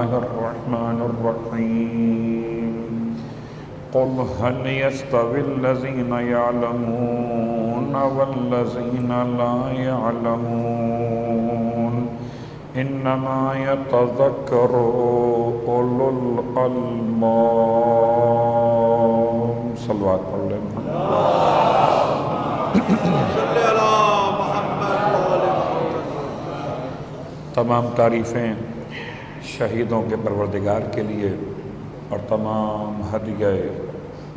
الله الرحمن الرحيم قل هل يستوي الذين يعلمون والذين لا يعلمون انما يتذكر اولو الالباب صلوات اللہ تمام تعریفیں شہیدوں کے پروردگار کے لیے اور تمام ہدیہ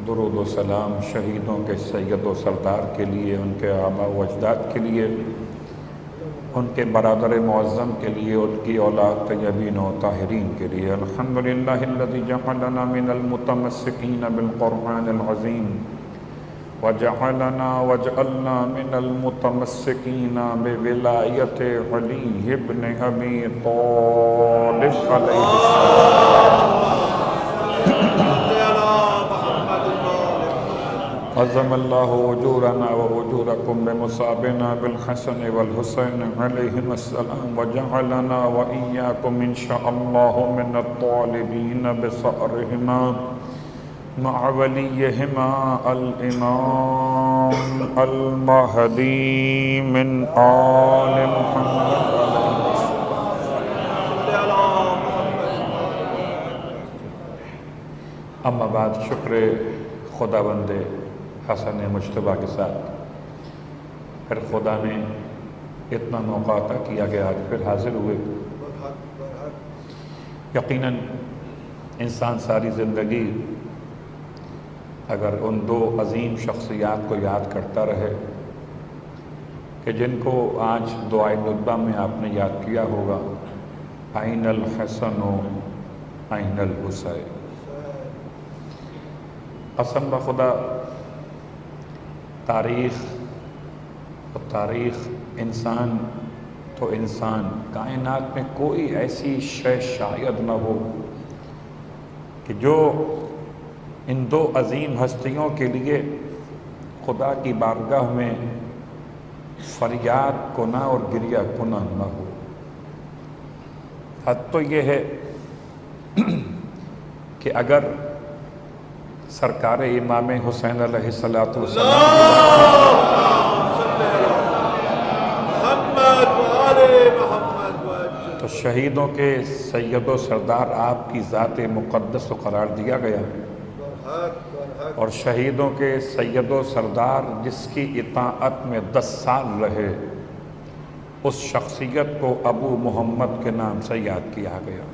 درود و سلام شہیدوں کے سید و سردار کے لیے، ان کے آباء و اجداد کے لیے، ان کے برادر معظم کے لیے، ان کی اولاد طیبین و طاہرین کے لیے۔ الحمدللہ الذی جعلنا من المتمسکین بالقرآن العظیم وجعلنا من المتمسکین بولایت علی بن ابی طالب علیہ السلام۔ عظم اللہ اجورنا واجورکم بمصابنا بالحسن والحسین علیہم السلام وجعلنا وإیاکم انشاءاللہ من الطالبین بصأرہما مع ولیہما الامام المہدی من آل محمد۔ اما بعد، شکر خداوند حسن مجتبیٰ کے ساتھ پھر خدا نے اتنا موقع عطا کیا کہ آج پھر حاضر ہوئے۔ یقیناً انسان ساری زندگی اگر ان دو عظیم شخصیات کو یاد کرتا رہے کہ جن کو آج دعائے ندبہ میں آپ نے یاد کیا ہوگا، این الحسن و این الحسین۔ قسم بخدا تاریخ انسان تو انسان، کائنات میں کوئی ایسی شے شاید نہ ہو کہ جو ان دو عظیم ہستیوں کے لیے خدا کی بارگاہ میں فریاد کناں اور گریہ کناں نہ ہو۔ حد تو یہ ہے کہ اگر سرکار امام حسین علیہ السلام تو شہیدوں کے سید و سردار آپ کی ذات مقدس کو قرار دیا گیا، اور شہیدوں کے سید و سردار جس کی اطاعت میں 10 سال رہے، اس شخصیت کو ابو محمد کے نام سے یاد کیا گیا۔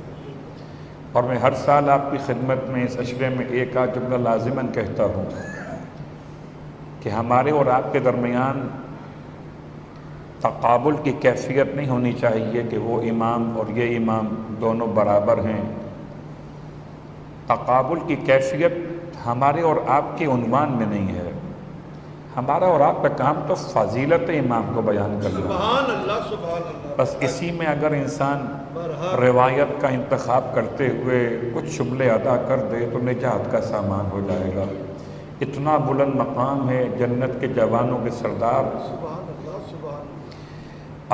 اور میں ہر سال آپ کی خدمت میں اس عشرے میں ایک آدھ جملہ لازماً کہتا ہوں کہ ہمارے اور آپ کے درمیان تقابل کی کیفیت نہیں ہونی چاہیے کہ وہ امام اور یہ امام دونوں برابر ہیں۔ تقابل کی کیفیت ہمارے اور آپ کے عنوان میں نہیں ہے۔ ہمارا اور آپ کا کام تو فضیلت امام کو بیان کرنا ہے۔ بس اسی میں اگر انسان روایت کا انتخاب کرتے ہوئے کچھ شبلے ادا کر دے تو نجات کا سامان ہو جائے گا۔ اتنا بلند مقام ہے جنت کے جوانوں کے سردار،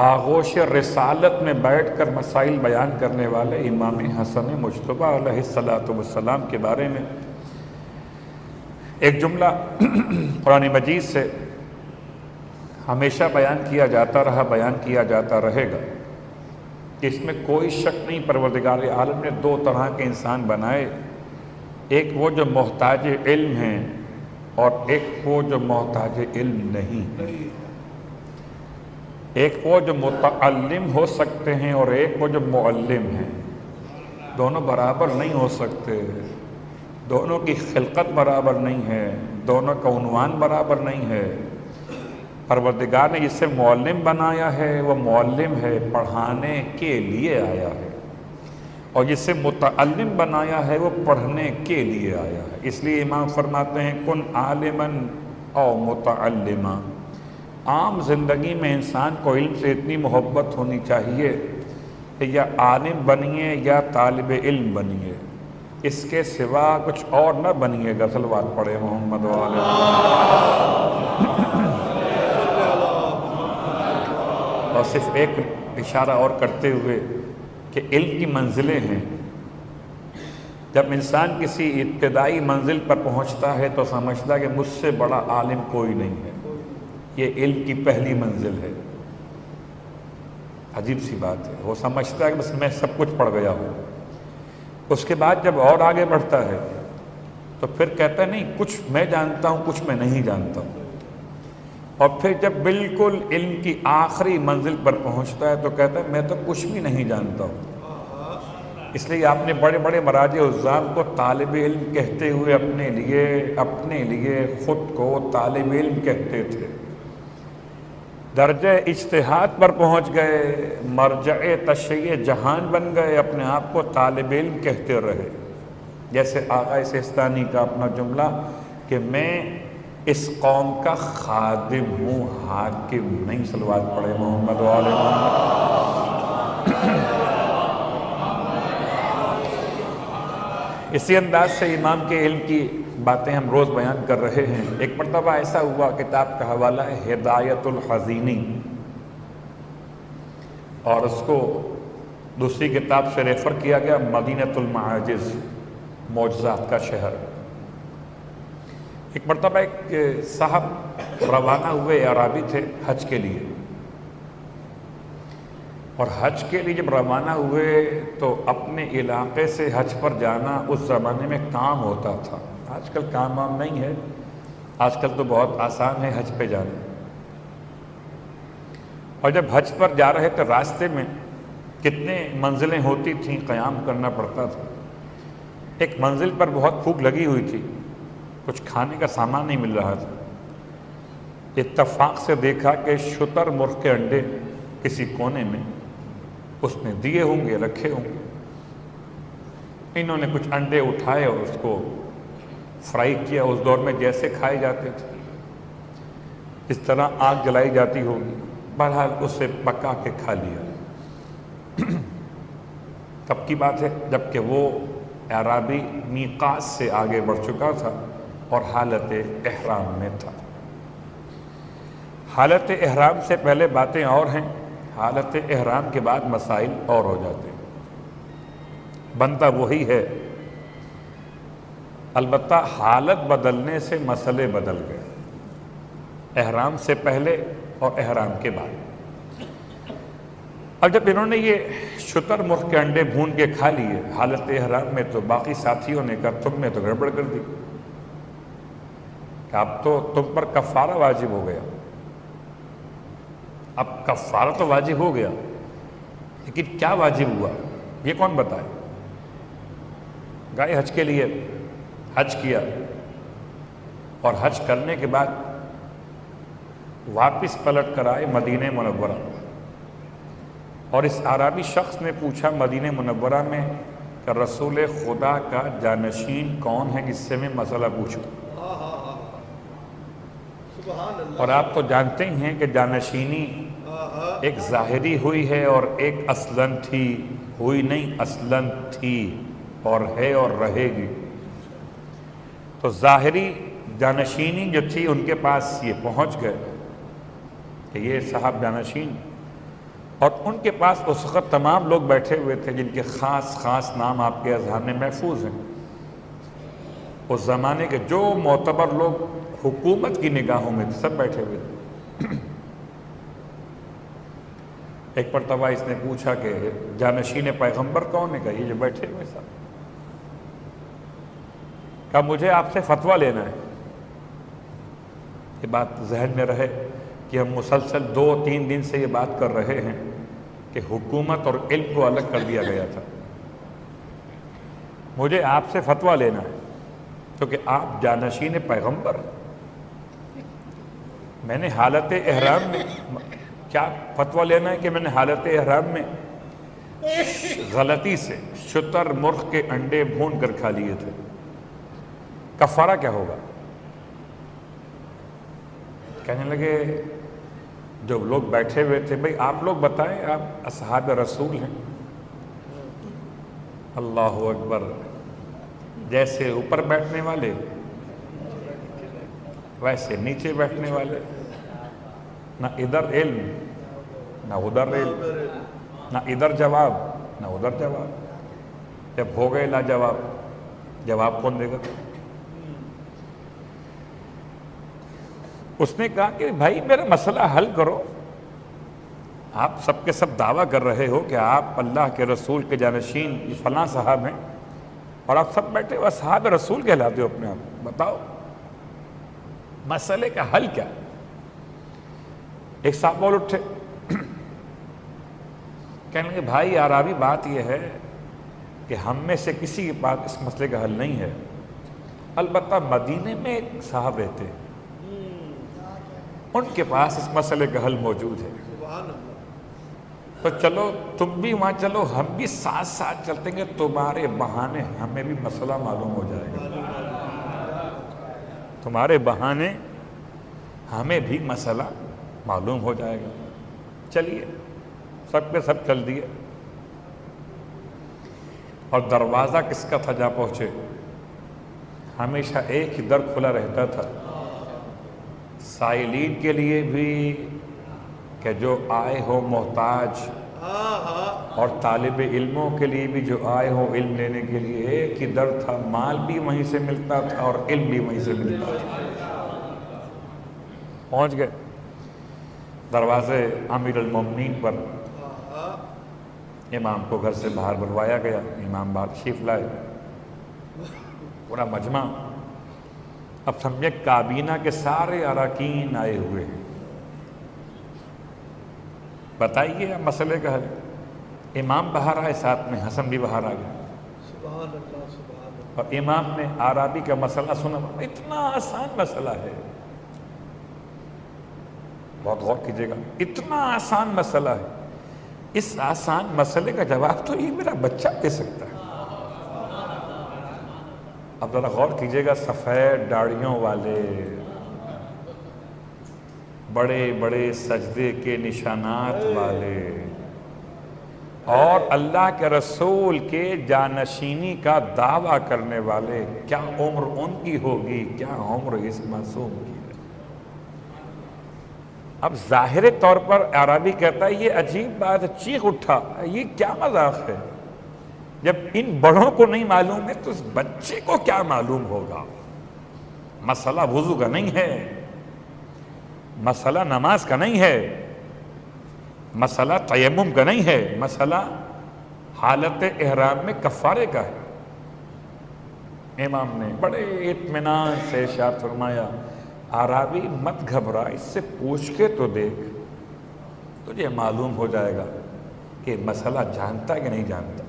آغوش رسالت میں بیٹھ کر مسائل بیان کرنے والے امام حسن مجتبیٰ علیہ السلام کے بارے میں ایک جملہ قرآن مجید سے ہمیشہ بیان کیا جاتا رہا، بیان کیا جاتا رہے گا کہ اس میں کوئی شک نہیں پروردگار عالم نے 2 طرح کے انسان بنائے، ایک وہ جو محتاج علم ہیں اور ایک وہ جو محتاج علم نہیں ہے، ایک وہ جو متعلم ہو سکتے ہیں اور ایک وہ جو معلم ہیں۔ دونوں برابر نہیں ہو سکتے، دونوں کی خلقت برابر نہیں ہے، دونوں کا عنوان برابر نہیں ہے۔ پروردگار نے جسے معلم بنایا ہے وہ معلم ہے، پڑھانے کے لیے آیا ہے، اور جسے متعلم بنایا ہے وہ پڑھنے کے لیے آیا ہے۔ اس لیے امام فرماتے ہیں کن عالماً او متعلما۔ عام زندگی میں انسان کو علم سے اتنی محبت ہونی چاہیے کہ یا عالم بنیے یا طالب علم بنیے، اس کے سوا کچھ اور نہ بنیے گا۔ صلوات پڑھے محمد والے۔ اور صرف ایک اشارہ اور کرتے ہوئے کہ علم کی منزلیں ہیں، جب انسان کسی ابتدائی منزل پر پہنچتا ہے تو سمجھتا ہے کہ مجھ سے بڑا عالم کوئی نہیں ہے، یہ علم کی پہلی منزل ہے۔ عجیب سی بات ہے، وہ سمجھتا ہے کہ بس میں سب کچھ پڑھ گیا ہوں۔ اس کے بعد جب اور آگے بڑھتا ہے تو پھر کہتا ہے نہیں، کچھ میں جانتا ہوں، کچھ میں نہیں جانتا ہوں۔ اور پھر جب بالکل علم کی آخری منزل پر پہنچتا ہے تو کہتا ہے میں تو کچھ بھی نہیں جانتا ہوں۔ اس لیے آپ نے بڑے بڑے مراجع عظام کو طالب علم کہتے ہوئے اپنے لیے خود کو طالب علم کہتے تھے۔ درجہ اجتہاد پر پہنچ گئے، مرجع تشریع جہان بن گئے، اپنے آپ کو طالب علم کہتے رہے۔ جیسے آغا سیستانی کا اپنا جملہ کہ میں اس قوم کا خادم ہوں، حاکم نہیں۔ صلوات پڑھے محمد و آل محمد۔ اسی انداز سے امام کے علم کی باتیں ہم روز بیان کر رہے ہیں۔ ایک مرتبہ ایسا ہوا، کتاب کا حوالہ ہے ہدایت الحزینی، اور اس کو دوسری کتاب سے ریفر کیا گیا مدینۃ المعاجز، معجزات کا شہر۔ ایک مرتبہ ایک صاحب روانہ ہوئے، عربی تھے، حج کے لیے، اور حج کے لیے جب روانہ ہوئے تو اپنے علاقے سے حج پر جانا اس زمانے میں کام ہوتا تھا۔ آج کل کام وام نہیں ہے، آج کل تو بہت آسان ہے حج پہ جانا۔ اور جب حج پر جا رہے تو راستے میں کتنے منزلیں ہوتی تھیں، قیام کرنا پڑتا تھا۔ ایک منزل پر بہت بھوک لگی ہوئی تھی، کچھ کھانے کا سامان نہیں مل رہا تھا۔ اتفاق سے دیکھا کہ شتر مرغ کے انڈے کسی کونے میں اس نے دیے ہوں گے، رکھے ہوں گے۔ انہوں نے کچھ انڈے اٹھائے اور اس کو فرائی کیا۔ اس دور میں جیسے کھائے جاتے تھے، اس طرح آگ جلائی جاتی ہوگی، بہرحال اسے پکا کے کھا لیا۔ تب کی بات ہے جب کہ وہ اعرابی میقات سے آگے بڑھ چکا تھا اور حالت احرام میں تھا۔ حالت احرام سے پہلے باتیں اور ہیں، حالت احرام کے بعد مسائل اور ہو جاتے ہیں۔ بنتا وہی ہے، البتہ حالت بدلنے سے مسئلے بدل گئے، احرام سے پہلے اور احرام کے بعد۔ اب جب انہوں نے یہ شتر مرغ کے انڈے بھون کے کھا لیے حالت احرام میں، تو باقی ساتھیوں نے کہا تم نے تو گڑبڑ کر دی، کہ اب تو تم پر کفارہ واجب ہو گیا۔ اب کفارہ تو واجب ہو گیا، لیکن کیا واجب ہوا یہ کون بتائے؟ گئے حج کے لیے، حج کیا، اور حج کرنے کے بعد واپس پلٹ کر آئے مدینہ منورہ، اور اس اعرابی شخص نے پوچھا مدینہ منورہ میں کہ رسول خدا کا جانشین کون ہے جس سے میں مسئلہ پوچھوں؟ اور آپ تو جانتے ہی ہیں کہ جانشینی ایک ظاہری ہوئی ہے اور ایک اصلاً تھی، ہوئی نہیں اصلاً تھی، اور ہے اور رہے گی۔ تو ظاہری جانشینی جو تھی ان کے پاس یہ پہنچ گئے کہ یہ صاحب جانشین، اور ان کے پاس اس وقت تمام لوگ بیٹھے ہوئے تھے جن کے خاص خاص نام آپ کے اذہان میں محفوظ ہیں۔ اس زمانے کے جو معتبر لوگ حکومت کی نگاہوں میں سب بیٹھے ہوئے تھے۔ ایک مرتبہ اس نے پوچھا کہ جانشین پیغمبر کون ہے؟ کہا یہ جو بیٹھے ہوئے سب۔ کہا مجھے آپ سے فتویٰ لینا ہے۔ یہ بات ذہن میں رہے کہ ہم مسلسل 2-3 دن سے یہ بات کر رہے ہیں کہ حکومت اور علم کو الگ کر دیا گیا تھا۔ مجھے آپ سے فتویٰ لینا ہے کیونکہ آپ جانشین پیغمبر، میں نے حالت احرام میں کیا فتویٰ لینا ہے کہ میں نے حالت احرام میں غلطی سے شتر مرغ کے انڈے بھون کر کھا لیے تھے، کفارہ کیا ہوگا؟ کہنے لگے جو لوگ بیٹھے ہوئے تھے، بھئی آپ لوگ بتائیں، آپ اصحاب رسول ہیں۔ اللہ اکبر، جیسے اوپر بیٹھنے والے ویسے نیچے بیٹھنے والے، نہ ادھر علم نہ ادھر علم، نہ ادھر جواب نہ ادھر جواب، جب ہو گئے لاجواب جواب کون دے گا؟ اس نے کہا کہ بھائی میرا مسئلہ حل کرو، آپ سب کے سب دعویٰ کر رہے ہو کہ آپ اللہ کے رسول کے جانشین فلاں صاحب ہیں، اور آپ سب بیٹھے ہو اصحاب رسول کہلاتے ہو اپنے آپ، بتاؤ مسئلے کا حل کیا؟ ایک صاحب بول اٹھے، کہنے لگے بھائی عربی بات یہ ہے کہ ہم میں سے کسی کے پاس اس مسئلے کا حل نہیں ہے، البتہ مدینے میں ایک صاحب رہتے ہیں، ان کے پاس اس مسئلے کا حل موجود ہے، تو چلو تم بھی وہاں چلو، ہم بھی ساتھ ساتھ چلتے گے، تمہارے بہانے ہمیں بھی مسئلہ معلوم ہو جائے گا، تمہارے بہانے ہمیں بھی مسئلہ معلوم ہو جائے گا۔ چلیے سب کے سب چل دیے، اور دروازہ کس کا تھا؟ جا پہنچے، ہمیشہ ایک ہی در کھلا رہتا تھا، سائلین کے لیے بھی کہ جو آئے ہو محتاج، اور طالب علموں کے لیے بھی جو آئے ہو علم لینے کے لیے، ایک ہی در تھا، مال بھی وہیں سے ملتا تھا اور علم بھی وہیں سے ملتا تھا۔ پہنچ گئے دروازے امیر المومنین پر، امام کو گھر سے باہر بلوایا گیا، امام باہر تشریف لائے، پورا مجمع، اب سمجھے کابینہ کے سارے اراکین آئے ہوئے ہیں، بتائیے مسئلے کا حل۔ امام باہر آئے، ساتھ میں حسن بھی باہر آ گیا، سبحان اللہ سبحان اللہ۔ اور امام نے عربی کا مسئلہ سنا، اتنا آسان مسئلہ ہے، بہت غور کیجیے گا، اتنا آسان مسئلہ ہے، اس آسان مسئلے کا جواب تو یہ میرا بچہ دے سکتا ہے۔ اب ذرا غور کیجیے گا، سفید داڑھیوں والے، بڑے بڑے سجدے کے نشانات والے، اور اللہ کے رسول کے جانشینی کا دعویٰ کرنے والے، کیا عمر ان کی ہوگی، کیا عمر اس معصوم کی ہے۔ اب ظاہر طور پر عربی کہتا ہے یہ عجیب بات، چیخ اٹھا، یہ کیا مذاق ہے، جب ان بڑوں کو نہیں معلوم ہے تو اس بچے کو کیا معلوم ہوگا۔ مسئلہ وضو کا نہیں ہے، مسئلہ نماز کا نہیں ہے، مسئلہ تیمم کا نہیں ہے، مسئلہ حالت احرام میں کفارے کا ہے۔ امام نے بڑے اطمینان سے ارشاد فرمایا، عربی مت گھبرا، اس سے پوچھ کے تو دیکھ، تجھے معلوم ہو جائے گا کہ مسئلہ جانتا کہ نہیں جانتا۔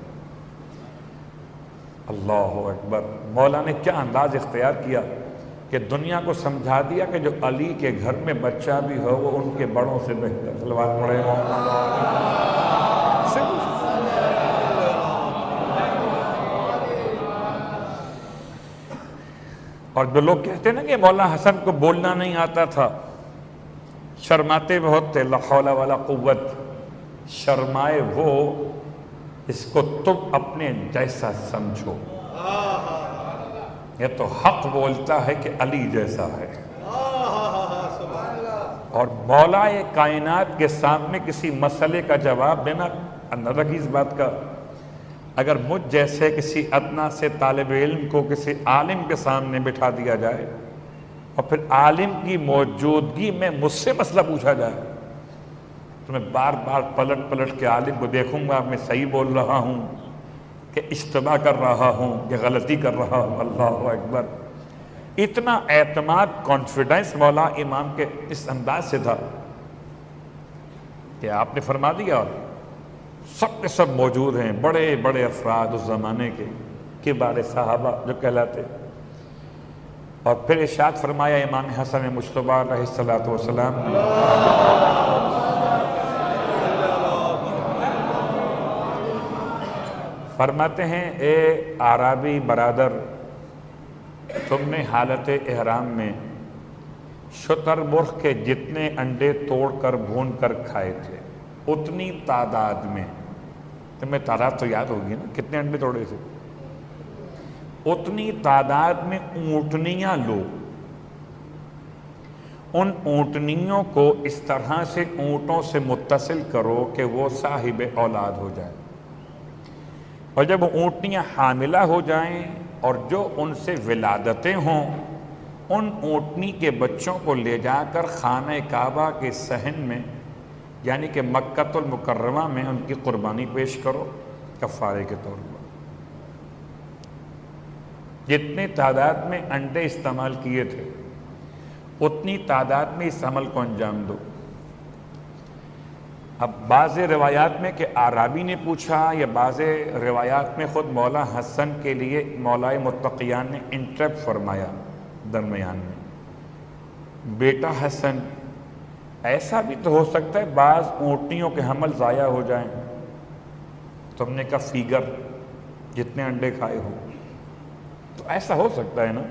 اللہ اکبر، مولا نے کیا انداز اختیار کیا کہ دنیا کو سمجھا دیا کہ جو علی کے گھر میں بچہ بھی ہو وہ ان کے بڑوں سے بہتر۔ صلوات پڑھے اور جو لوگ کہتے ہیں نا کہ مولا حسن کو بولنا نہیں آتا تھا، شرماتے بہت تھے، لا حول ولا قوت، شرمائے وہ اس کو تم اپنے جیسا سمجھو، یہ تو حق بولتا ہے کہ علی جیسا ہے۔ اور مولا کائنات کے سامنے کسی مسئلے کا جواب دینا، اندازہ کی اس بات کا، اگر مجھ جیسے کسی ادنا سے طالب علم کو کسی عالم کے سامنے بٹھا دیا جائے اور پھر عالم کی موجودگی میں مجھ سے مسئلہ پوچھا جائے تو میں بار بار پلٹ پلٹ کے عالم کو دیکھوں گا میں صحیح بول رہا ہوں کہ اشتباہ کر رہا ہوں کہ غلطی کر رہا ہوں۔ اللہ اکبر، اتنا اعتماد، کانفیڈنس مولا امام کے اس انداز سے تھا کہ آپ نے فرما دیا، سب کے سب موجود ہیں، بڑے بڑے افراد اس زمانے کے کبار صحابہ جو کہلاتے، اور پھر ارشاد فرمایا امام حسن مجتبیٰ علیہ الصلوۃ والسلام، فرماتے ہیں اے اعرابی برادر، تم نے حالت احرام میں شتر مرغ کے جتنے انڈے توڑ کر بھون کر کھائے تھے اتنی تعداد میں، تمہیں تعداد تو یاد ہوگی نا کتنے انڈے توڑے تھے، اتنی تعداد میں اونٹنیاں لو، ان اونٹنیوں کو اس طرح سے اونٹوں سے متصل کرو کہ وہ صاحب اولاد ہو جائیں، اور جب اونٹنیاں حاملہ ہو جائیں اور جو ان سے ولادتیں ہوں ان اونٹنی کے بچوں کو لے جا کر خانہ کعبہ کے صحن میں یعنی کہ مکۃ المکرمہ میں ان کی قربانی پیش کرو کفارے کے طور پر۔ جتنے تعداد میں انڈے استعمال کیے تھے اتنی تعداد میں اس عمل کو انجام دو۔ اب بعض روایات میں کہ اعرابی نے پوچھا یا بعض روایات میں خود مولا حسن کے لیے مولائے متقیان نے انٹرپٹ فرمایا درمیان میں، بیٹا حسن ایسا بھی تو ہو سکتا ہے بعض اونٹنیوں کے حمل ضائع ہو جائیں۔ تم نے کہا فیگر جتنے انڈے کھائے ہو، تو ایسا ہو سکتا ہے نا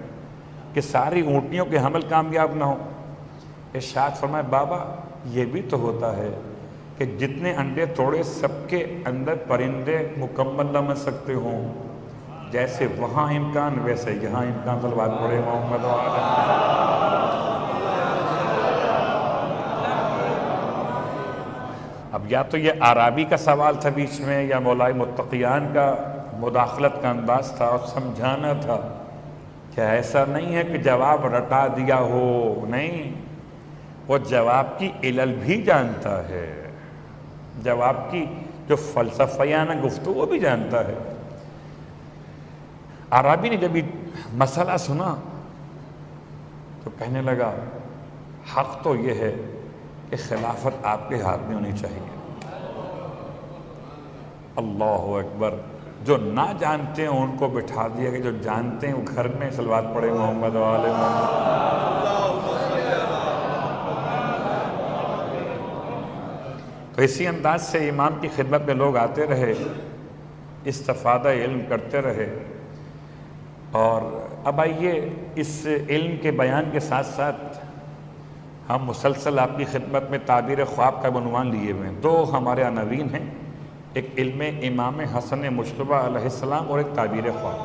کہ ساری اونٹنیوں کے حمل کامیاب نہ ہو۔ ارشاد فرمائے بابا یہ بھی تو ہوتا ہے کہ جتنے انڈے توڑے سب کے اندر پرندے مکمل نہ بن سکتے ہوں، جیسے وہاں امکان ویسے یہاں امکان۔ صلوات پڑھے محمد اب یا تو یہ اعرابی کا سوال تھا بیچ میں یا مولائے متقیان کا مداخلت کا انداز تھا اور سمجھانا تھا کہ ایسا نہیں ہے کہ جواب رٹا دیا ہو، نہیں، وہ جواب کی علل بھی جانتا ہے، جواب کی جو فلسفیانہ گفتگو وہ بھی جانتا ہے۔ اعرابی نے جب یہ مسئلہ سنا تو کہنے لگا حق تو یہ ہے کہ خلافت آپ کے ہاتھ میں ہونی چاہیے۔ اللہ اکبر، جو نہ جانتے ہیں ان کو بٹھا دیا کہ جو جانتے ہیں وہ گھر میں صلوات پڑھے محمد و آل محمد۔ تو اسی انداز سے امام کی خدمت میں لوگ آتے رہے، استفادہ علم کرتے رہے، اور اب آئیے اس علم کے بیان کے ساتھ ساتھ ہم مسلسل آپ کی خدمت میں تعبیر خواب کا عنوان لیے ہوئے ہیں۔ دو ہمارے عناوین ہیں، ایک علم امام حسن مجتبیٰ علیہ السلام اور ایک تعبیر خواب۔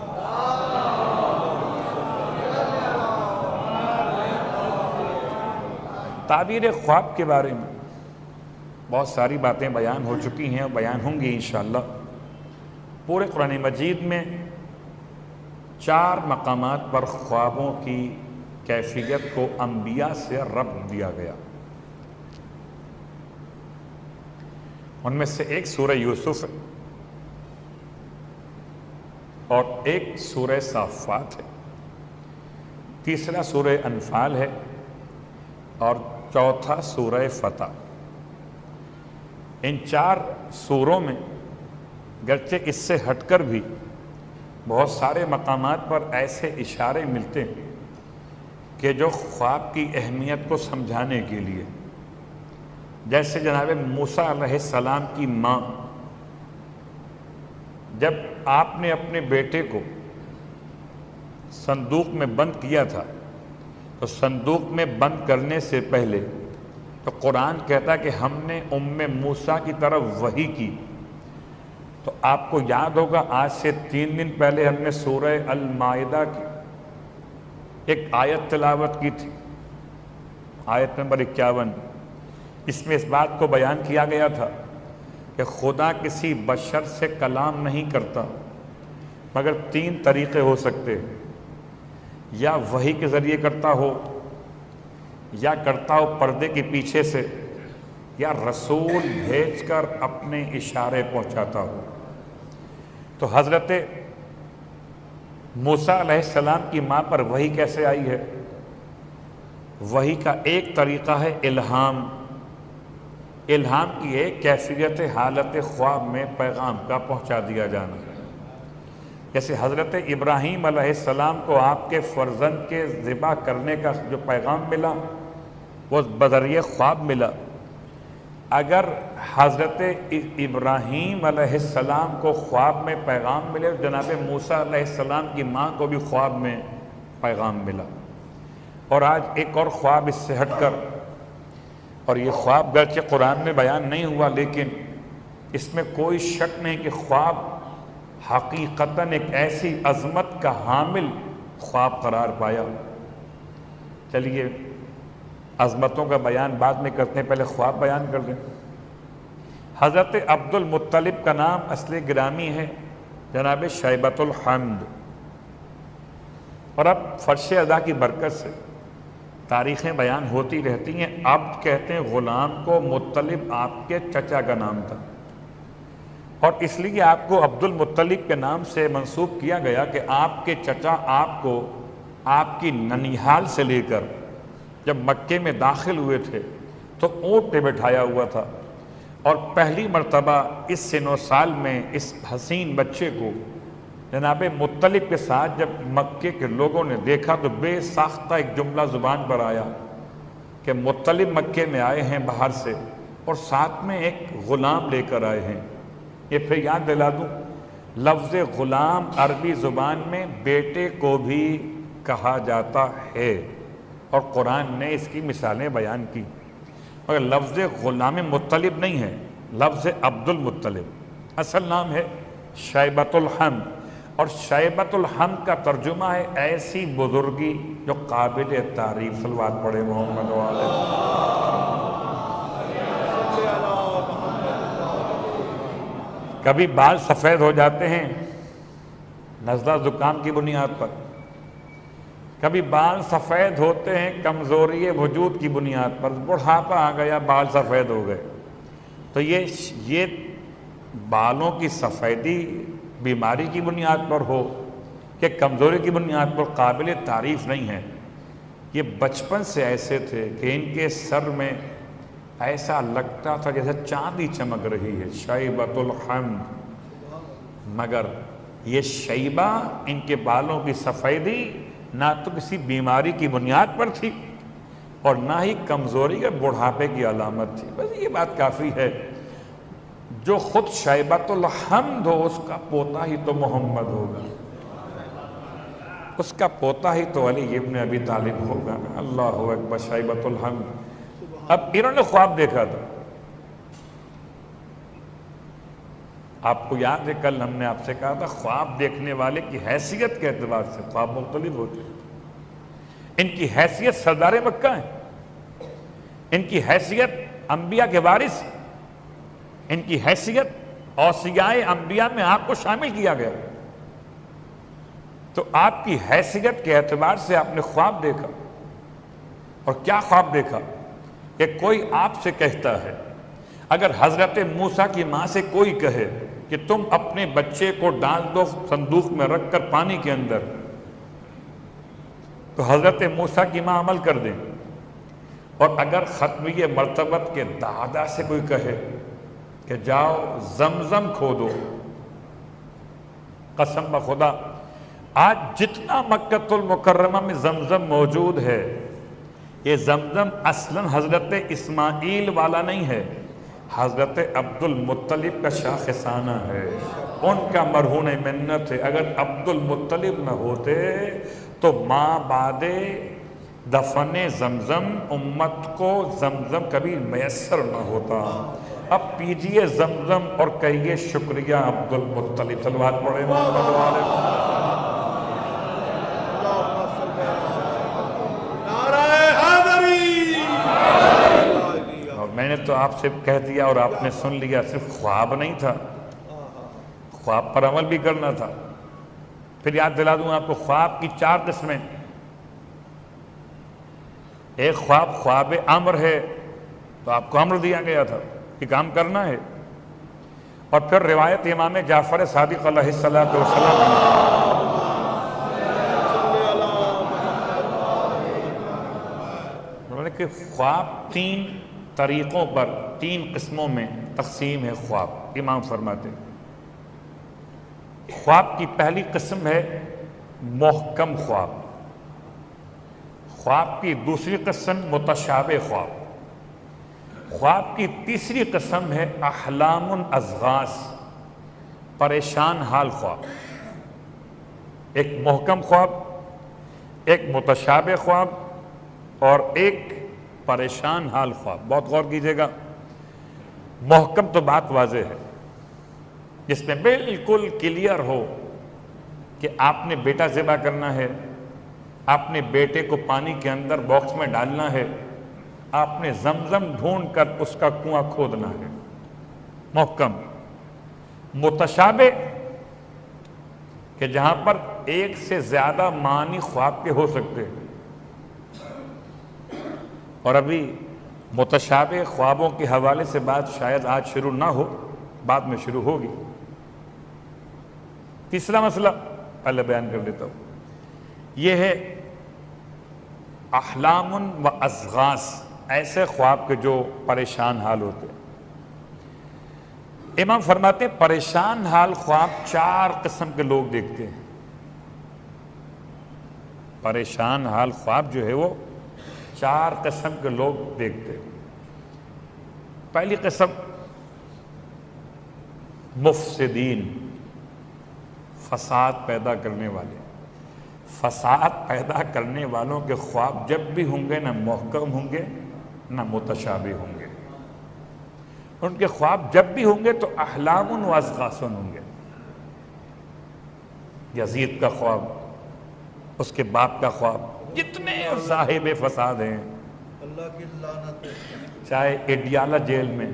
تعبیر خواب کے بارے میں بہت ساری باتیں بیان ہو چکی ہیں اور بیان ہوں گی انشاءاللہ۔ پورے قرآن مجید میں 4 مقامات پر خوابوں کی کیفیت کو انبیاء سے ربط دیا گیا۔ ان میں سے ایک سورہ یوسف ہے اور ایک سورہ صافات ہے، تیسرا سورہ انفال ہے اور چوتھا سورہ فتح۔ ان 4 سوروں میں گرچہ اس سے ہٹ کر بھی بہت سارے مقامات پر ایسے اشارے ملتے ہیں کہ جو خواب کی اہمیت کو سمجھانے کے لیے، جیسے جناب موسیٰ علیہ السلام کی ماں جب آپ نے اپنے بیٹے کو صندوق میں بند کیا تھا تو صندوق میں بند کرنے سے پہلے تو قرآن کہتا ہے کہ ہم نے موسیٰ کی طرف وحی کی۔ تو آپ کو یاد ہوگا آج سے 3 دن پہلے ہم نے سورہ المائدہ کی ایک آیت تلاوت کی تھی، آیت نمبر 51۔ اس میں اس بات کو بیان کیا گیا تھا کہ خدا کسی بشر سے کلام نہیں کرتا مگر 3 طریقے ہو سکتے ہیں، یا وحی کے ذریعے کرتا ہو، یا کرتا ہو پردے کے پیچھے سے، یا رسول بھیج کر اپنے اشارے پہنچاتا ہو۔ تو حضرت موسیٰ علیہ السلام کی ماں پر وحی کیسے آئی ہے؟ وحی کا ایک طریقہ ہے الہام۔ الہام کی ایک کیفیت حالت خواب میں پیغام کا پہنچا دیا جانا ہے۔ جیسے حضرت ابراہیم علیہ السلام کو آپ کے فرزند کے ذبح کرنے کا جو پیغام ملا وہ بذریعہ خواب ملا، اگر حضرت ابراہیم علیہ السلام کو خواب میں پیغام ملے تو جناب موسیٰ علیہ السلام کی ماں کو بھی خواب میں پیغام ملا۔ اور آج ایک اور خواب اس سے ہٹ کر، اور یہ خواب گرچہ قرآن میں بیان نہیں ہوا لیکن اس میں کوئی شک نہیں کہ خواب حقیقتاً ایک ایسی عظمت کا حامل خواب قرار پایا۔ چلیے عظمتوں کا بیان بعد میں کرتے ہیں، پہلے خواب بیان کر دیں۔ حضرت عبد المطلب کا نام اصل گرامی ہے جناب شیبۃ الحمد، اور اب فرش ادا کی برکت سے تاریخیں بیان ہوتی رہتی ہیں. عبد کہتے ہیں غلام کو، مطلب آپ کے چچا کا نام تھا، اور اس لیے آپ کو عبد المطلب کے نام سے منسوب کیا گیا کہ آپ کے چچا آپ کو آپ کی ننیحال سے لے کر جب مکے میں داخل ہوئے تھے تو اونٹ پہ بٹھایا ہوا تھا، اور پہلی مرتبہ اس سن و سال میں اس حسین بچے کو جناب مطلب کے ساتھ جب مکے کے لوگوں نے دیکھا تو بے ساختہ ایک جملہ زبان پر آیا کہ مطلب مکے میں آئے ہیں باہر سے اور ساتھ میں ایک غلام لے کر آئے ہیں. یہ پھر یاد دلا دوں، لفظ غلام عربی زبان میں بیٹے کو بھی کہا جاتا ہے، اور قرآن نے اس کی مثالیں بیان کی، مگر لفظ غلام مطلب نہیں ہے، لفظ عبد المطلب. اصل نام ہے شیبۃ الحمد، اور شیبۃ الحمد کا ترجمہ ہے ایسی بزرگی جو قابل تعریف. صلوات پڑھے محمد والے. کبھی بال سفید ہو جاتے ہیں نزلہ زکام کی بنیاد پر، کبھی بال سفید ہوتے ہیں کمزوری وجود کی بنیاد پر، بڑھاپا آ گیا بال سفید ہو گئے. تو یہ بالوں کی سفیدی بیماری کی بنیاد پر ہو کہ کمزوری کی بنیاد پر قابل تعریف نہیں ہے. یہ بچپن سے ایسے تھے کہ ان کے سر میں ایسا لگتا تھا جیسے چاندی چمک رہی ہے، شیبۃ الحمد. مگر یہ شیبہ، ان کے بالوں کی سفیدی نہ تو کسی بیماری کی بنیاد پر تھی اور نہ ہی کمزوری یا بڑھاپے کی علامت تھی. بس یہ بات کافی ہے. جو خود شیبۃ الحمد ہو اس کا پوتا ہی تو محمد ہوگا، اس کا پوتا ہی تو علی ابن ابی طالب ہوگا. اللہ اکبر. شیبۃ الحمد. اب انہوں نے خواب دیکھا تھا. آپ کو یاد ہے کل ہم نے آپ سے کہا تھا خواب دیکھنے والے کی حیثیت کے اعتبار سے خواب مختلف ہوتے ہیں. ان کی حیثیت سردار مکہ ہے، ان کی حیثیت انبیاء کے وارث، ان کی حیثیت اوصیاء انبیاء میں آپ کو شامل کیا گیا. تو آپ کی حیثیت کے اعتبار سے آپ نے خواب دیکھا. اور کیا خواب دیکھا کہ کوئی آپ سے کہتا ہے، اگر حضرت موسیٰ کی ماں سے کوئی کہے کہ تم اپنے بچے کو ڈال دو صندوق میں رکھ کر پانی کے اندر، تو حضرت موسیٰ کی ماں عمل کر دیں. اور اگر ختمی مرتبت کے دادا سے کوئی کہے کہ جاؤ زمزم کھودو، قسم بخدا آج جتنا مکہ المکرمہ میں زمزم موجود ہے، یہ زمزم اصلاً حضرت اسماعیل والا نہیں ہے، حضرت عبد المطلب کا شاخسانہ ہے، ان کا مرہون منت ہے. اگر عبد المطلب نہ ہوتے تو ماں بعد دفن زمزم امت کو زمزم کبھی میسر نہ ہوتا. اب پیجئے زمزم اور کہیے شکریہ عبد المطلب. صلوات پڑھے محمد والے. میں نے تو آپ سے کہہ دیا اور آپ نے سن لیا، صرف خواب نہیں تھا، خواب پر عمل بھی کرنا تھا. پھر یاد دلا دوں آپ کو خواب کی 4 قسمیں. ایک خواب خواب امر ہے، تو آپ کو امر دیا گیا تھا کہ کام کرنا ہے. اور پھر روایت امام جعفر صادق علیہ السلام کہ خواب 3 طریقوں پر 3 قسموں میں تقسیم ہے. خواب امام فرماتے خواب کی پہلی قسم ہے محکم خواب، خواب کی دوسری قسم متشابہ خواب، خواب کی تیسری قسم ہے احلام الاضغاث، پریشان حال خواب. ایک محکم خواب، ایک متشابہ خواب اور ایک پریشان حال خواب. بہت غور کیجئے گا. محکم تو بات واضح ہے، جس میں بالکل کلیئر ہو کہ آپ نے بیٹا ذبح کرنا ہے، آپ نے بیٹے کو پانی کے اندر باکس میں ڈالنا ہے، آپ نے زمزم ڈھونڈ کر اس کا کنواں کھودنا ہے. محکم. متشابہ کہ جہاں پر ایک سے زیادہ معنی خواب کے ہو سکتے ہیں، اور ابھی متشابہ خوابوں کے حوالے سے بات شاید آج شروع نہ ہو، بعد میں شروع ہوگی۔ تیسرا مسئلہ پہلے بیان کر دیتا ہوں، یہ ہے احلام و اضغاث، ایسے خواب کے جو پریشان حال ہوتے ہیں۔ امام فرماتے ہیں پریشان حال خواب 4 قسم کے لوگ دیکھتے ہیں۔ پریشان حال خواب جو ہے وہ 4 قسم کے لوگ دیکھتے ہیں۔ پہلی قسم مفسدین، فساد پیدا کرنے والے۔ فساد پیدا کرنے والوں کے خواب جب بھی ہوں گے نہ محکم ہوں گے نہ متشابہ ہوں گے، ان کے خواب جب بھی ہوں گے تو احلام و اضغاث ہوں گے۔ یزید کا خواب، اس کے باپ کا خواب، جتنے صاحب فساد ہیں، اللہ کی لعنت ہے۔ چاہے اڈیالہ جیل میں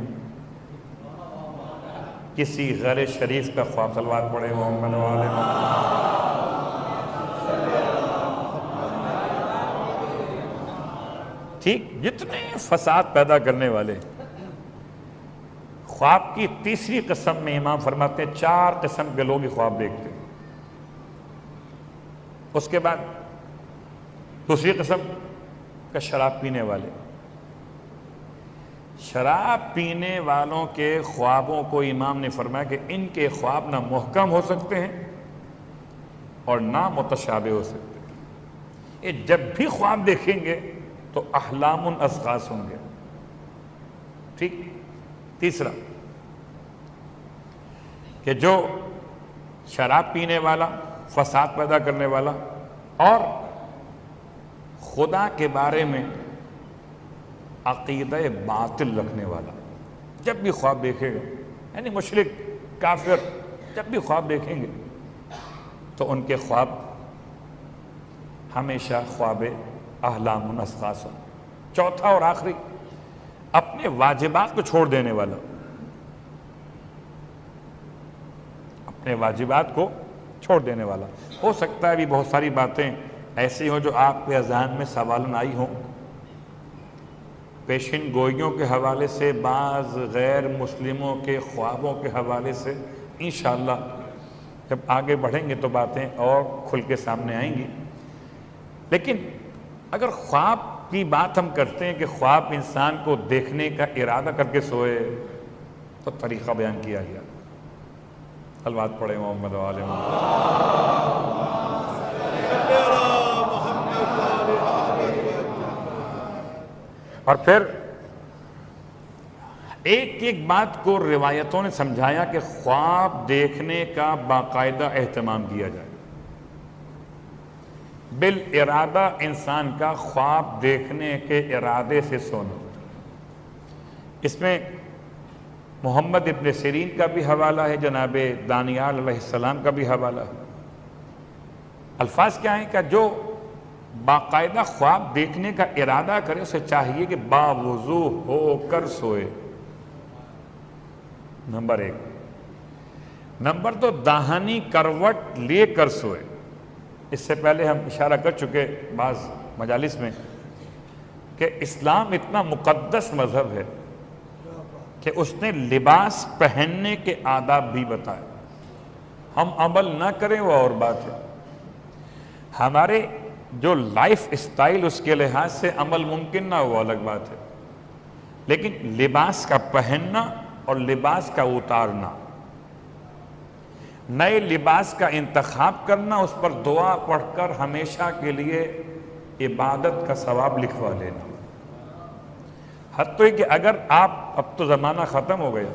کسی غیر شریف کا خواب، صلوات پڑھے محمد والے ٹھیک، جتنے فساد پیدا کرنے والے خواب کی تیسری قسم میں امام فرماتے ہیں 4 قسم کے لوگ خواب دیکھتے ہیں۔ اس کے بعد دوسری قسم کا شراب پینے والے۔ شراب پینے والوں کے خوابوں کو امام نے فرمایا کہ ان کے خواب نہ محکم ہو سکتے ہیں اور نہ متشابہ ہو سکتے ہیں۔ یہ جب بھی خواب دیکھیں گے تو احلام اضغاث ہوں گے۔ ٹھیک، تیسرا کہ جو شراب پینے والا، فساد پیدا کرنے والا اور خدا کے بارے میں عقیدہ باطل رکھنے والا، جب بھی خواب دیکھے گا، یعنی مشرک کافر جب بھی خواب دیکھیں گے تو ان کے خواب ہمیشہ خواب احلام اضغاث ہوں۔ چوتھا اور آخری، اپنے واجبات کو چھوڑ دینے والا، اپنے واجبات کو چھوڑ دینے والا۔ ہو سکتا ہے بھی بہت ساری باتیں ایسی ہوں جو آپ کے اذہان میں سوالن آئی ہوں، پیشن گوئیوں کے حوالے سے، بعض غیر مسلموں کے خوابوں کے حوالے سے انشاءاللہ جب آگے بڑھیں گے تو باتیں اور کھل کے سامنے آئیں گی۔ لیکن اگر خواب کی بات ہم کرتے ہیں کہ خواب انسان کو دیکھنے کا ارادہ کر کے سوئے تو طریقہ بیان کیا گیا۔ صلوات پڑھے محمد و آل محمد۔ اور پھر ایک ایک بات کو روایتوں نے سمجھایا کہ خواب دیکھنے کا باقاعدہ اہتمام کیا جائے، بالارادہ انسان کا خواب دیکھنے کے ارادے سے سونا۔ اس میں محمد ابن سیرین کا بھی حوالہ ہے، جناب دانیال علیہ السلام کا بھی حوالہ ہے۔ الفاظ کیا ہیں کہ جو باقاعدہ خواب دیکھنے کا ارادہ کرے اسے چاہیے کہ باوضو ہو کر سوئے، نمبر 1۔ نمبر 2، داہنی کروٹ لے کر سوئے۔ اس سے پہلے ہم اشارہ کر چکے بعض مجالس میں کہ اسلام اتنا مقدس مذہب ہے کہ اس نے لباس پہننے کے آداب بھی بتائے۔ ہم عمل نہ کریں وہ اور بات ہے، ہمارے جو لائف اسٹائل اس کے لحاظ سے عمل ممکن نہ وہ الگ بات ہے، لیکن لباس کا پہننا اور لباس کا اتارنا، نئے لباس کا انتخاب کرنا، اس پر دعا پڑھ کر ہمیشہ کے لیے عبادت کا ثواب لکھوا لینا۔ حتیٰ کہ اگر اب تو زمانہ ختم ہو گیا،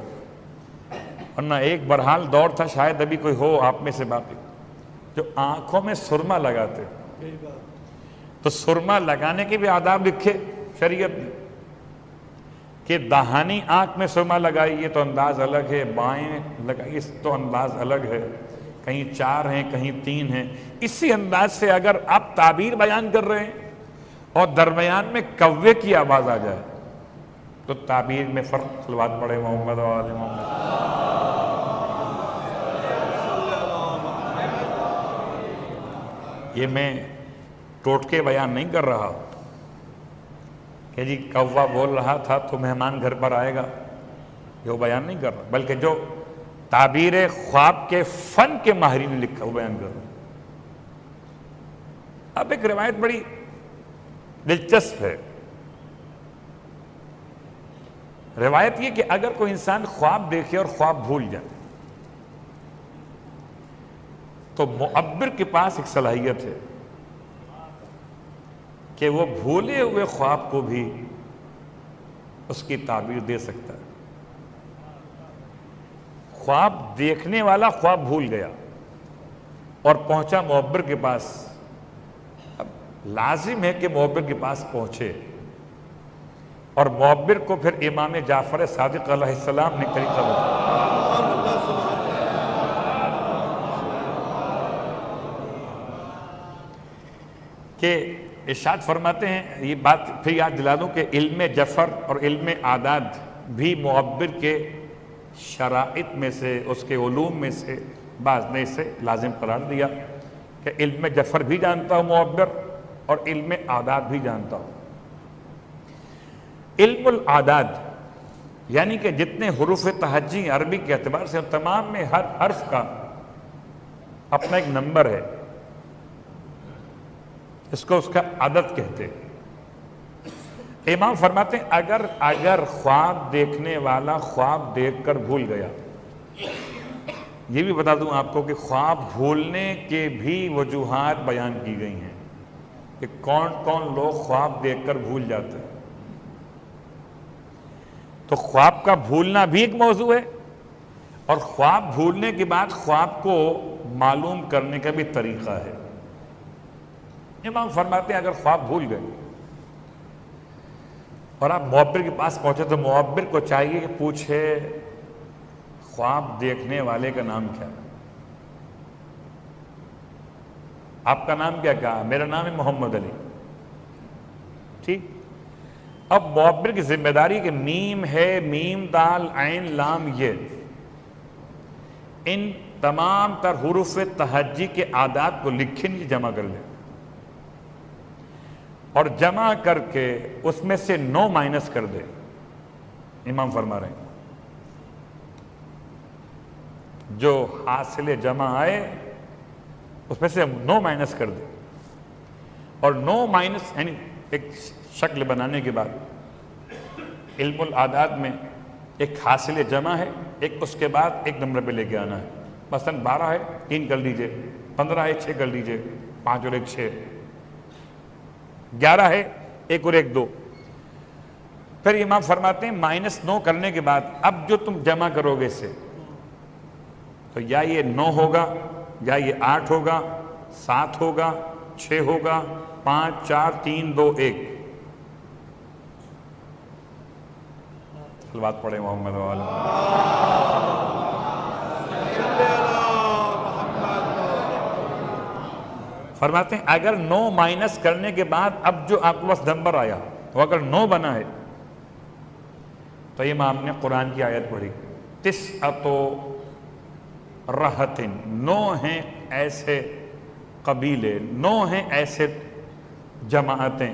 ورنہ ایک برحال دور تھا، شاید ابھی کوئی ہو آپ میں سے باقی، جو آنکھوں میں سرما لگاتے، تو سرما لگانے کے بھی آداب لکھے شریعت نے کہ دہانی آنکھ میں سرما لگائیے تو انداز الگ ہے، بائیں لگائیے تو انداز الگ ہے، کہیں 4 ہیں کہیں 3 ہیں۔ اسی انداز سے اگر آپ تعبیر بیان کر رہے ہیں اور درمیان میں کوے کی آواز آ جائے تو تعبیر میں فرق۔ صلوات پڑھے محمد و آل محمد۔ یہ میں ٹوٹکے بیان نہیں کر رہا کہ جی کوا بول رہا تھا تو مہمان گھر پر آئے گا، یہ وہ بیان نہیں کر رہا، بلکہ جو تعبیر خواب کے فن کے ماہرین نے لکھا وہ بیان کر رہا۔ اب ایک روایت بڑی دلچسپ ہے، روایت یہ کہ اگر کوئی انسان خواب دیکھے اور خواب بھول جائے تو معبر کے پاس ایک صلاحیت ہے کہ وہ بھولے ہوئے خواب کو بھی اس کی تعبیر دے سکتا ہے۔ خواب دیکھنے والا خواب بھول گیا اور پہنچا معبر کے پاس، اب لازم ہے کہ معبر کے پاس پہنچے، اور معبر کو پھر امام جعفر صادق علیہ السلام نے طریقہ بتایا کہ ارشاد فرماتے ہیں، یہ بات پھر یاد دلا دوں کہ علم جفر اور علم اعداد بھی معبر کے شرائط میں سے، اس کے علوم میں سے بعض نے اسے لازم قرار دیا کہ علم جفر بھی جانتا ہوں معبر اور علم اعداد بھی جانتا ہوں۔ علم الاعداد یعنی کہ جتنے حروف تہجی عربی کے اعتبار سے تمام میں ہر حرف کا اپنا ایک نمبر ہے، اس کو اس کا عدد کہتے ہیں۔ امام فرماتے ہیں اگر خواب دیکھنے والا خواب دیکھ کر بھول گیا، یہ بھی بتا دوں آپ کو کہ خواب بھولنے کے بھی وجوہات بیان کی گئی ہیں کہ کون کون لوگ خواب دیکھ کر بھول جاتے ہیں، تو خواب کا بھولنا بھی ایک موضوع ہے، اور خواب بھولنے کے بعد خواب کو معلوم کرنے کا بھی طریقہ ہے۔ امام فرماتے ہیں اگر خواب بھول گئے اور آپ معبر کے پاس پہنچے تو معبر کو چاہیے کہ پوچھے خواب دیکھنے والے کا نام کیا ہے؟ آپ کا نام کیا کہا؟ میرا نام ہے محمد علی، ٹھیک۔ اب معبر کی ذمہ داری کہ میم ہے، میم دال عین لام یہ، ان تمام تر حروف تہجی کے اعداد کو لکھیں، جمع کر لیں، اور جمع کر کے اس میں سے 9 مائنس کر دے۔ امام فرما رہے ہیں جو حاصل جمع آئے اس میں سے 9 مائنس کر دے، اور 9 مائنس یعنی ایک شکل بنانے کے بعد علم الاعداد میں ایک حاصل جمع ہے، ایک اس کے بعد ایک نمبر پہ لے کے آنا ہے، مثلا 12 ہے 3 کر لیجئے، 15 ہے 6 کر لیجئے، 5 اور 1 6، 11 ہے 1 اور 1 2۔ پھر امام فرماتے ہیں -9 کرنے کے بعد اب جو تم جمع کرو گے اسے تو یا یہ 9 ہوگا، یا یہ 8 ہوگا، 7 ہوگا، 6 ہوگا، 5 4 3 2 1۔ صلوات پڑھیں محمد والا۔ فرماتے ہیں اگر 9 مائنس کرنے کے بعد اب جو آپ کو بس نمبر آیا تو اگر 9 بنا ہے تو امام نے قرآن کی آیت پڑھی، تسعۃ رہط، 9 ہیں ایسے قبیلے، 9 ہیں ایسے جماعتیں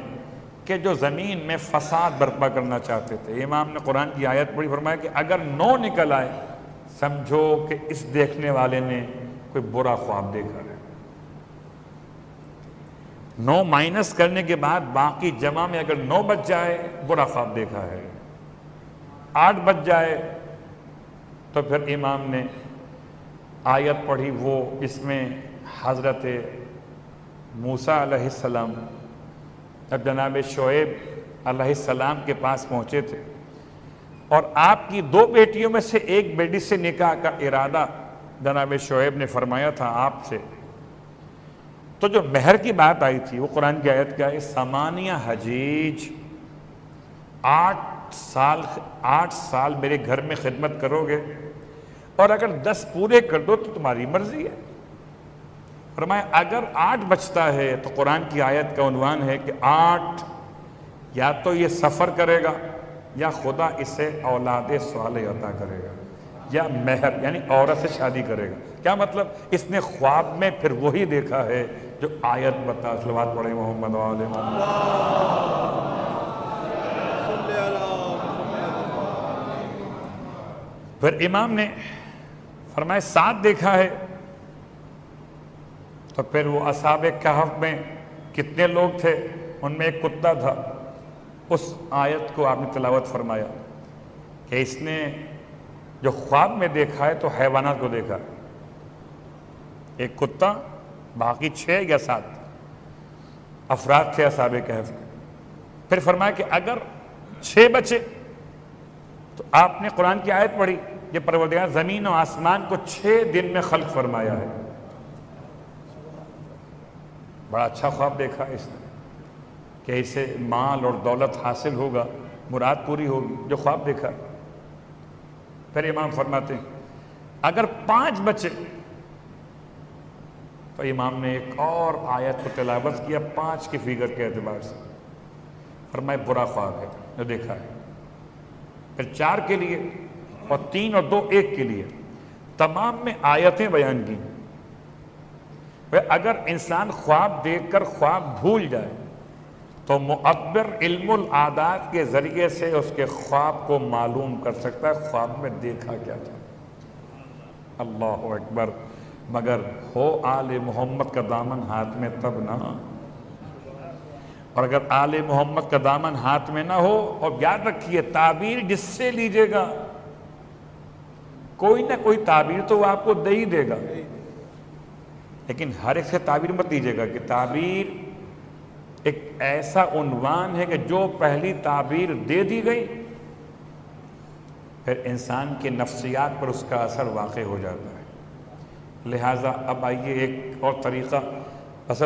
کہ جو زمین میں فساد برپا کرنا چاہتے تھے۔ امام نے قرآن کی آیت پڑھی، فرمایا کہ اگر 9 نکل آئے سمجھو کہ اس دیکھنے والے نے کوئی برا خواب دیکھا ہے۔ 9 مائنس کرنے کے بعد باقی جمع میں اگر 9 بچ جائے برا خواب دیکھا ہے، 8 بچ جائے تو پھر امام نے آیت پڑھی وہ اس میں حضرت موسیٰ علیہ السلام اب جناب شعیب علیہ السلام کے پاس پہنچے تھے، اور آپ کی 2 بیٹیوں میں سے ایک بیٹی سے نکاح کا ارادہ جناب شعیب نے فرمایا تھا آپ سے، تو جو مہر کی بات آئی تھی وہ قرآن کی آیت کیا ہے؟ 8 حجیج، 8 سال میرے گھر میں خدمت کرو گے، اور اگر 10 پورے کر دو تو تمہاری مرضی ہے۔ فرمایا اگر 8 بچتا ہے تو قرآن کی آیت کا عنوان ہے کہ 8 یا تو یہ سفر کرے گا یا خدا اسے اولاد صالح عطا کرے گا، یا مہر یعنی عورت سے شادی کرے گا، کیا مطلب؟ اس نے خواب میں پھر وہی دیکھا ہے جو آیت بتا. صلوات پڑھیں محمد وآل محمد. صلی اللہ پھر امام نے فرمایا 7 دیکھا ہے. تو پھر وہ اصحاب کہف میں کتنے لوگ تھے؟ ان میں ایک کتا تھا. اس آیت کو آپ نے تلاوت فرمایا کہ اس نے جو خواب میں دیکھا ہے تو حیوانات کو دیکھا. ایک کتا، باقی 6 یا 7 افراد تھے اصحاب کہف. پھر فرمایا کہ اگر 6 بچے تو آپ نے قرآن کی آیت پڑھی کہ پروردگار زمین و آسمان کو 6 دن میں خلق فرمایا ہے. بڑا اچھا خواب دیکھا اس نے کہ اسے مال اور دولت حاصل ہوگا، مراد پوری ہوگی، جو خواب دیکھا. پھر امام فرماتے ہیں اگر 5 بچے تو امام نے ایک اور آیت کو تلاوت کیا 5 کی فگر کے اعتبار سے. فرمایا برا خواب ہے جو دیکھا ہے. پھر 4 کے لیے اور 3 اور 2 1 کے لیے تمام میں آیتیں بیان کی. اگر انسان خواب دیکھ کر خواب بھول جائے تو معبر علم العادات کے ذریعے سے اس کے خواب کو معلوم کر سکتا ہے خواب میں دیکھا کیا تھا. اللہ اکبر. مگر ہو آل محمد کا دامن ہاتھ میں تب نہ. اور اگر آل محمد کا دامن ہاتھ میں نہ ہو، اور یاد رکھیے تعبیر جس سے لیجیے گا کوئی نہ کوئی تعبیر تو وہ آپ کو دے ہی دے گا، لیکن ہر ایک سے تعبیر مت لیجیے گا کہ تعبیر ایک ایسا عنوان ہے کہ جو پہلی تعبیر دے دی گئی پھر انسان کے نفسیات پر اس کا اثر واقع ہو جاتا ہے. لہٰذا اب آئیے ایک اور طریقہ. بس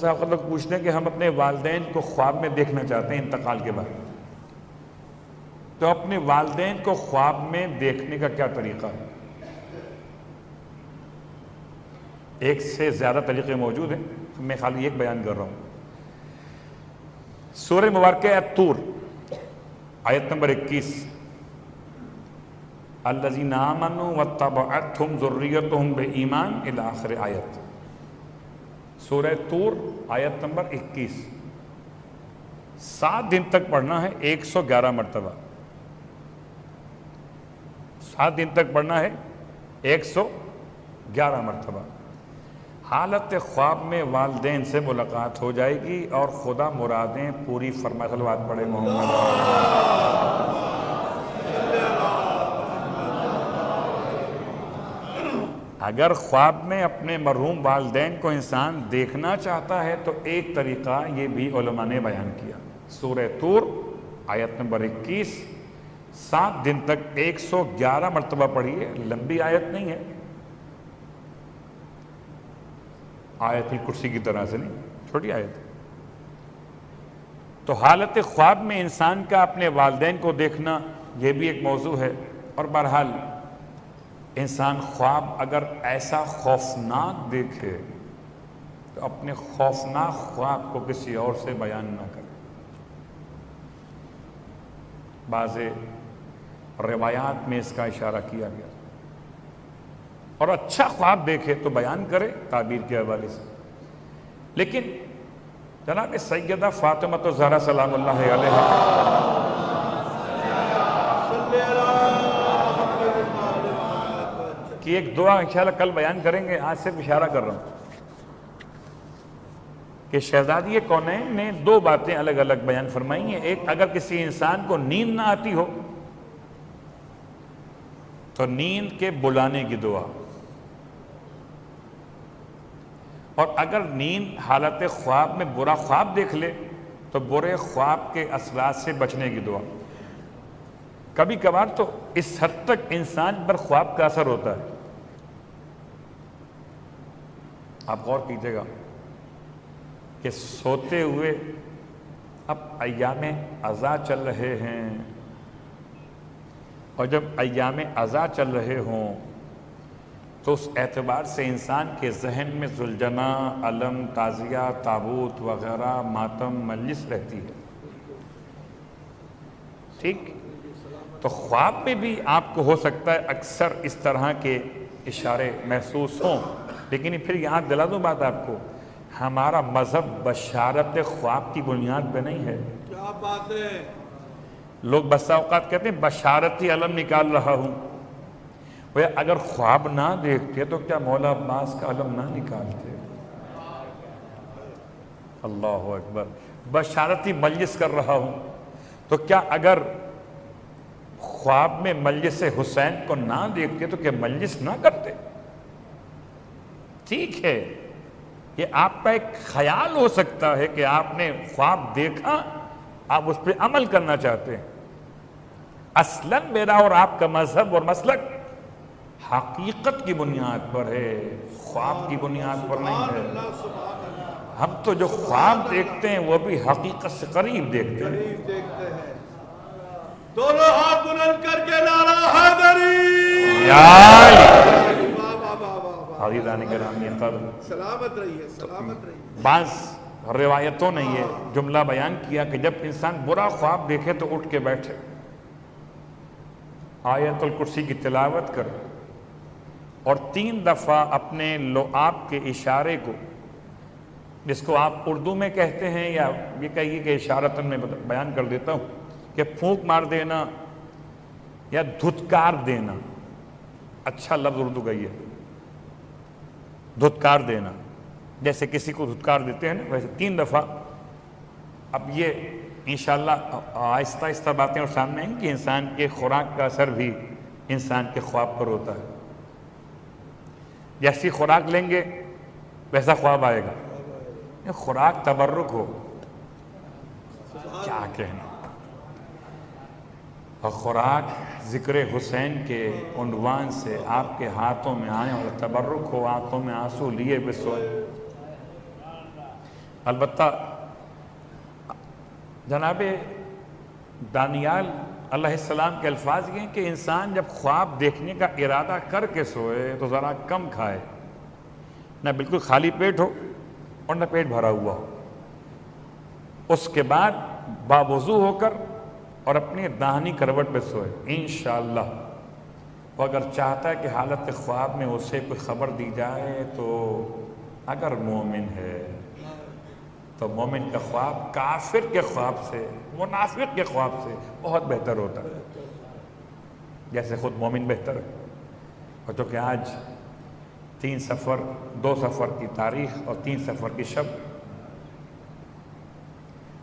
آپ لوگ پوچھتے ہیں کہ ہم اپنے والدین کو خواب میں دیکھنا چاہتے ہیں انتقال کے بعد، تو اپنے والدین کو خواب میں دیکھنے کا کیا طریقہ ہے؟ ایک سے زیادہ طریقے موجود ہیں، میں خالی ایک بیان کر رہا ہوں. سورہ مبارکہ الطور آیت نمبر 21 الذین آمنوا واتبعتہم ذریتہم بایمان الی آخر آیت. سورہ طور آیت نمبر 21 7 دن تک پڑھنا ہے 111 مرتبہ. 7 دن تک پڑھنا ہے 111 مرتبہ. حالت خواب میں والدین سے ملاقات ہو جائے گی اور خدا مرادیں پوری فرمائے. صلوات پڑھے محمد. اگر خواب میں اپنے مرحوم والدین کو انسان دیکھنا چاہتا ہے تو ایک طریقہ یہ بھی علماء نے بیان کیا. سورہ طور آیت نمبر 21 7 دن تک 111 مرتبہ پڑھیے. لمبی آیت نہیں ہے، آیت الکرسی کی طرح سے نہیں، چھوٹی آیت. تو حالت خواب میں انسان کا اپنے والدین کو دیکھنا یہ بھی ایک موضوع ہے. اور بہرحال انسان خواب اگر ایسا خوفناک دیکھے تو اپنے خوفناک خواب کو کسی اور سے بیان نہ کرے. بعض روایات میں اس کا اشارہ کیا گیا. اور اچھا خواب دیکھے تو بیان کرے تعبیر کے حوالے سے. لیکن جناب سیدہ فاطمہ الزہرا سلام اللہ علیہا کی ایک دعا انشاءاللہ کل بیان کریں گے، آج صرف اشارہ کر رہا ہوں کہ شہزادی کونین نے 2 باتیں الگ الگ بیان فرمائی ہیں. ایک، اگر کسی انسان کو نیند نہ آتی ہو تو نیند کے بلانے کی دعا، اور اگر نیند حالت خواب میں برا خواب دیکھ لے تو برے خواب کے اثرات سے بچنے کی دعا. کبھی کبھار تو اس حد تک انسان پر خواب کا اثر ہوتا ہے. آپ غور کیجیے گا کہ سوتے ہوئے اب ایام عزا چل رہے ہیں، اور جب ایام عزا چل رہے ہوں تو اس اعتبار سے انسان کے ذہن میں ذوالجناح، علم، تعزیہ، تابوت وغیرہ ماتم مجلس رہتی ہے. ٹھیک؟ تو خواب میں بھی آپ کو ہو سکتا ہے اکثر اس طرح کے اشارے محسوس ہوں، لیکن پھر یہاں دلا دوں بات آپ کو، ہمارا مذہب بشارت خواب کی بنیاد پہ نہیں ہے۔ کیا بات ہے! لوگ بسا اوقات کہتے ہیں بشارتی علم نکال رہا ہوں، وہ اگر خواب نہ دیکھتے تو کیا مولا عباس کا علم نہ نکالتے؟ اللہ اکبر۔ بشارتی مجلس کر رہا ہوں تو کیا اگر خواب میں مجلس حسین کو نہ دیکھتے تو کیا مجلس نہ کرتے؟ ٹھیک ہے، یہ آپ کا ایک خیال ہو سکتا ہے کہ آپ نے خواب دیکھا، آپ اس پہ عمل کرنا چاہتے ہیں۔ اصلاً میرا اور آپ کا مذہب اور مسلک حقیقت کی بنیاد پر ہے، خواب کی بنیاد پر نہیں ہے۔ ہم تو جو خواب دیکھتے ہیں وہ بھی حقیقت سے قریب دیکھتے ہیں۔ قریب دیکھتے ہیں۔ دونوں ہاتھ بلند کر کے نعرہ حیدری! یا علی! واہ واہ واہ واہ واہ! عزیزان گرامی قدر، سلامت رہیے، سلامت رہیے۔ بعض روایتوں نے یہ جملہ بیان کیا کہ جب انسان برا خواب دیکھے تو اٹھ کے بیٹھے، آیت الکرسی کی تلاوت کرے اور 3 دفعہ اپنے لعاب کے اشارے کو، جس کو آپ اردو میں کہتے ہیں یا یہ کہیے کہ اشارتاً میں بیان کر دیتا ہوں کہ پھونک مار دینا یا دھتکار دینا، اچھا لفظ اردو کا یہ ہے، دھتکار دینا، جیسے کسی کو دھتکار دیتے ہیں نا، ویسے 3 دفعہ۔ اب یہ انشاءاللہ آہستہ آہستہ باتیں اور سامنے آئیں کہ انسان کے خوراک کا اثر بھی انسان کے خواب پر ہوتا ہے۔ جیسی خوراک لیں گے ویسا خواب آئے گا۔ خوراک تبرک ہو، کیا کہنا، اور خوراک ذکر حسین کے عنوان سے آپ کے ہاتھوں میں آئے اور تبرک ہو، آنکھوں میں آنسو لیے بے سوئے۔ البتہ جناب دانیال علیہ السلام کے الفاظ یہ ہیں کہ انسان جب خواب دیکھنے کا ارادہ کر کے سوئے تو ذرا کم کھائے، نہ بالکل خالی پیٹ ہو اور نہ پیٹ بھرا ہوا ہو۔ اس کے بعد باوضو ہو کر اور اپنی داہنی کروٹ پہ سوئے۔ انشاءاللہ وہ اگر چاہتا ہے کہ حالت خواب میں اسے کوئی خبر دی جائے تو اگر مومن ہے تو مومن کا خواب کافر کے خواب سے، منافق کے خواب سے بہت بہتر ہوتا ہے، جیسے خود مومن بہتر ہے۔ اور چونکہ آج 3 سفر، 2 سفر کی تاریخ اور 3 سفر کی شب،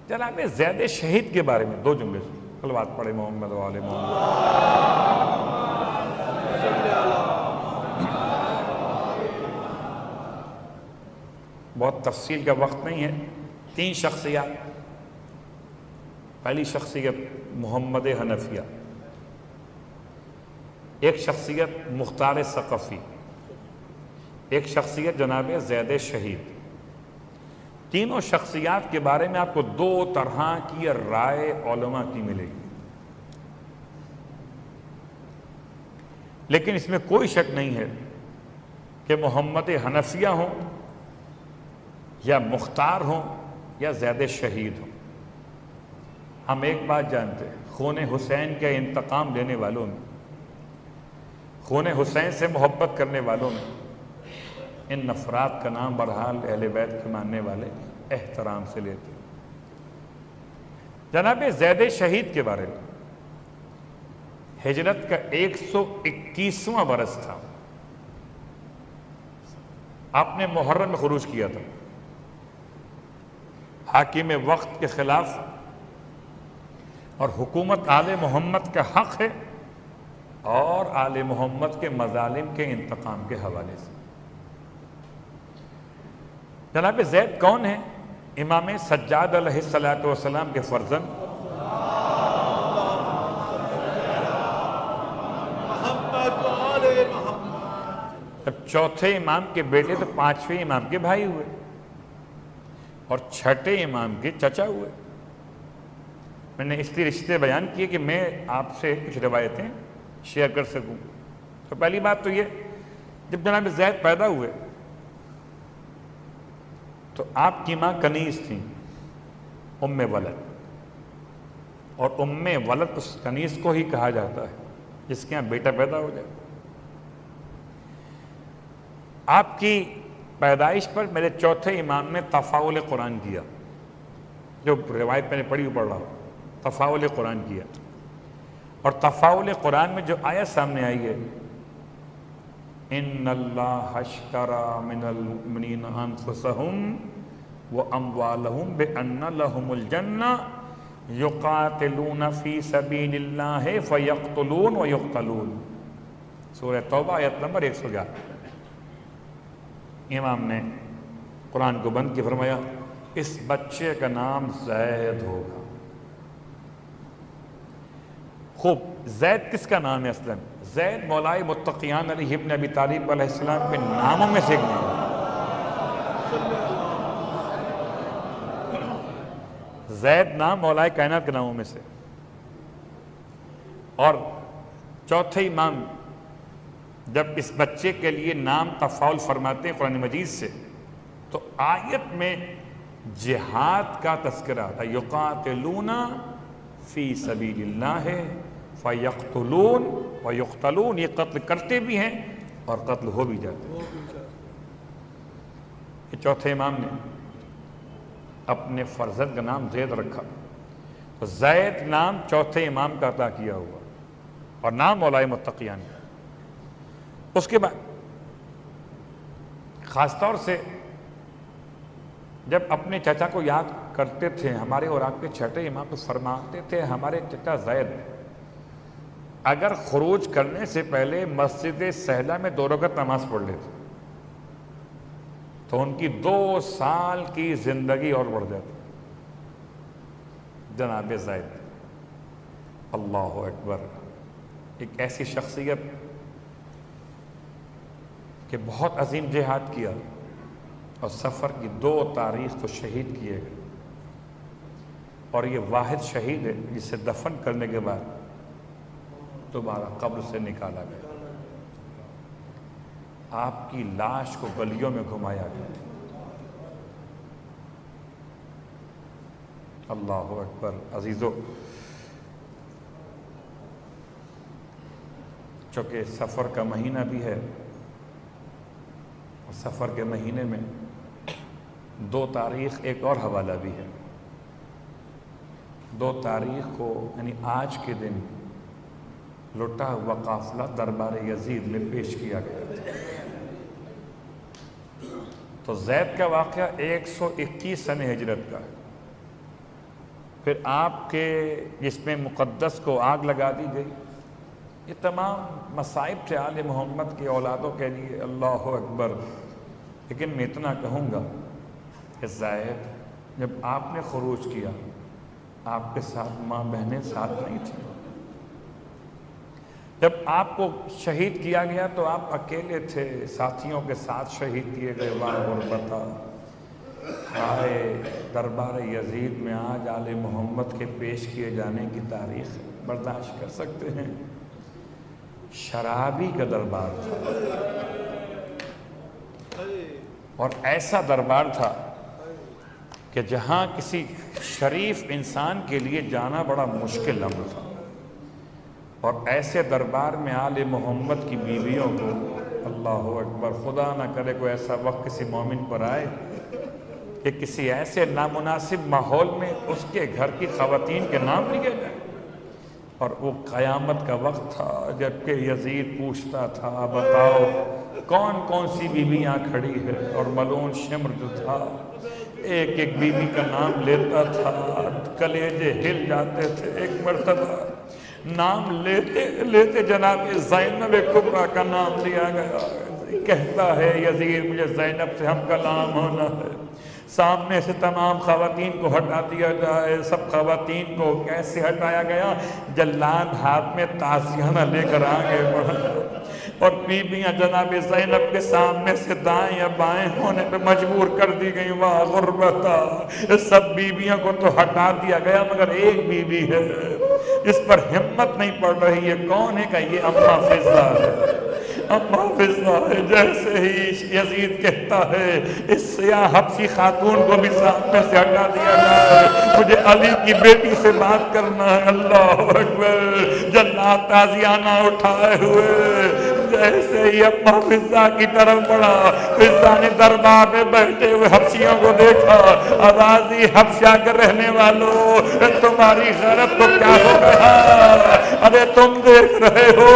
جناب زید شہید کے بارے میں 2 جملے سے صلوات پڑھے محمد و آل محمد۔ بہت تفصیل کا وقت نہیں ہے۔ 3 شخصیات۔ پہلی شخصیت محمد حنفیہ، ایک شخصیت مختار ثقفی، ایک شخصیت جناب زید شہید۔ تینوں شخصیات کے بارے میں آپ کو 2 طرح کی رائے علماء کی ملے گی، لیکن اس میں کوئی شک نہیں ہے کہ محمد حنفیہ ہوں یا مختار ہوں یا زید شہید ہوں، ہم ایک بات جانتے ہیں، خون حسین کے انتقام لینے والوں میں، خون حسین سے محبت کرنے والوں میں ان افراد کا نام بہرحال اہل بیت کے ماننے والے احترام سے لیتے ہیں۔ جناب زید شہید کے بارے میں، ہجرت کا 121واں برس تھا، آپ نے محرم میں خروج کیا تھا، حاکم وقت کے خلاف، اور حکومت آل محمد کا حق ہے اور آل محمد کے مظالم کے انتقام کے حوالے سے۔ جناب زید کون ہیں؟ امام سجاد علیہ السلام کے فرزند، محمد و آل محمد۔ جب 4تھے امام کے بیٹے تو 5ویں امام کے بھائی ہوئے اور 6ٹھے امام کے چچا ہوئے۔ میں نے اس لیے رشتے بیان کیے کہ میں آپ سے کچھ روایتیں شیئر کر سکوں۔ تو پہلی بات تو یہ، جب جناب زید پیدا ہوئے تو آپ کی ماں کنیز تھیں، ام ولد، اور ام ولد اس کنیز کو ہی کہا جاتا ہے جس کے یہاں بیٹا پیدا ہو جائے۔ آپ کی پیدائش پر میرے چوتھے امام نے تفاعل قرآن کیا، جو روایت میں نے پڑھی پڑھ رہا ہوں، تفاعل قرآن کیا، اور تفاعل قرآن میں جو آیت سامنے آئی ہے ان اللہ اشتری من المؤمنین انفسهم واموالهم بان لهم الجنہ یقاتلون فی سبیل اللہ فیقتلون ویقتلون، سورہ توبہ آیت نمبر 111۔ امام نے قرآن کو بند کی، فرمایا اس بچے کا نام زید ہوگا۔ خوب، زید کس کا نام ہے اصلاً؟ زید مولائے متقیان علی ابن ابی طالب علیہ السلام کے ناموں میں سے ایک نام ہے۔ زید نام مولائے کائنات کے ناموں میں سے۔ اور چوتھے امام جب اس بچے کے لیے نام تفاعل فرماتے ہیں قرآن مجید سے، تو آیت میں جہاد کا تذکرہ آتا ہے، یقاتلون فی سبیل اللہ فیقتلون ویقتلون، یہ قتل کرتے بھی ہیں اور قتل ہو بھی جاتے ہیں۔ یہ چوتھے امام نے اپنے فرزند کا نام زید رکھا، تو زید نام چوتھے امام کا عطا کیا ہوا اور نام مولائے متقیان کا۔ اس کے بعد خاص طور سے جب اپنے چچا کو یاد کرتے تھے، ہمارے اور آپ کے چھٹے امام تو فرماتے تھے ہمارے چچا زید اگر خروج کرنے سے پہلے مسجد سہلہ میں 2 رکعت نماز پڑھ لیتے تو ان کی 2 سال کی زندگی اور بڑھ جاتی۔ جناب زید، اللہ اکبر، ایک ایسی شخصیت کہ بہت عظیم جہاد کیا اور سفر کی 2 تاریخ کو شہید کیے گئے، اور یہ واحد شہید ہے جسے دفن کرنے کے بعد دوبارہ قبر سے نکالا گیا، آپ کی لاش کو گلیوں میں گھمایا گیا۔ اللہ اکبر۔ عزیزو، چونکہ سفر کا مہینہ بھی ہے، اور سفر کے مہینے میں 2 تاریخ ایک اور حوالہ بھی ہے۔ 2 تاریخ کو یعنی آج کے دن لٹا ہوا قافلہ دربار یزید میں پیش کیا گیا۔ تو زید کا واقعہ 121 سن ہجرت کا ہے۔ پھر آپ کے جس میں مقدس کو آگ لگا دی گئی، یہ تمام مصائب تھے آل محمد کی اولادوں کے لیے، اللہ اکبر۔ لیکن میں اتنا کہوں گا کہ زید جب آپ نے خروج کیا، آپ کے ساتھ ماں بہنیں ساتھ نہیں تھیں۔ جب آپ کو شہید کیا گیا تو آپ اکیلے تھے، ساتھیوں کے ساتھ شہید کیے گئے۔ واہ غربتہ، ہائے دربار یزید میں آج آل محمد کے پیش کیے جانے کی تاریخ برداشت کر سکتے ہیں؟ شرابی کا دربار تھا، اور ایسا دربار تھا کہ جہاں کسی شریف انسان کے لیے جانا بڑا مشکل امر تھا، اور ایسے دربار میں آل محمد کی بیویوں کو، اللہ اکبر، خدا نہ کرے کوئی ایسا وقت کسی مومن پر آئے کہ کسی ایسے نامناسب ماحول میں اس کے گھر کی خواتین کے نام لیے جائیں۔ اور وہ قیامت کا وقت تھا جبکہ یزید پوچھتا تھا بتاؤ کون کون سی بیویاں کھڑی ہے، اور ملعون شمر جو تھا ایک ایک بیوی کا نام لیتا تھا، کلیجے ہل جاتے تھے۔ ایک مرتبہ نام لیتے لیتے جناب زینب کبریٰ کا نام لیا گیا۔ کہتا ہے یزید مجھے زینب سے ہم کلام ہونا ہے، سامنے سے تمام خواتین کو ہٹا دیا جائے۔ سب خواتین کو کیسے ہٹایا گیا؟ جلاد ہاتھ میں تعزیانہ لے کر آگے بڑھا، اور بیویاں جناب زینب کے سامنے سے دائیں یا بائیں ہونے پہ مجبور کر دی گئی۔ واہ غربتہ، سب بیویوں کو تو ہٹا دیا گیا مگر ایک بیوی ہے جس پر ہمت نہیں پڑ رہی ہے۔ کون ہے؟ کہ یہ اماں فضہ ہے۔ اماں فضہ ہے۔ جیسے ہی یزید کہتا ہے اس سیاہ حبشی خاتون کو بھی سامنے سے ہٹا دیا جائے، مجھے علی کی بیٹی سے بات کرنا ہے۔ اللہ اکبر۔ جلاد تازیانہ اٹھائے ہوئے جیسے ہی اپنا فضا کی طرف بڑھا، فضا نے دربار میں بیٹھے ہوئے حبشیوں کو دیکھا، آواز ہی حبشہ کے رہنے والوں تمہاری غیرت کو کیا ہو گیا؟ ارے تم دیکھ رہے ہو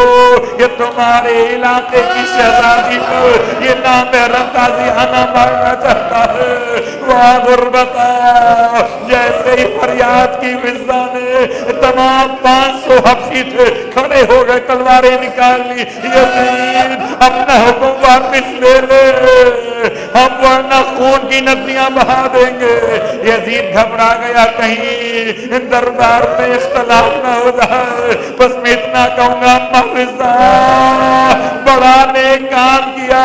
کہ تمہارے علاقے کی شہزادی پر یہ نام رتازیانہ مارنا چاہتا ہے، واہ غربتا۔ جیسے ہی فریاد کی فضا نے، تمام 500 حبشی تھے کھڑے ہو گئے، تلواریں نکال لی، یزید اپنا حکم واپس لے لے، ہم ورنہ خون کی ندیاں بہا دیں گے۔ یزید گھبرا گیا کہیں دربار میں اختلاف نہ ہو جائے، بس میں اتنا کہوں گا فضا بڑا نیک کام کیا،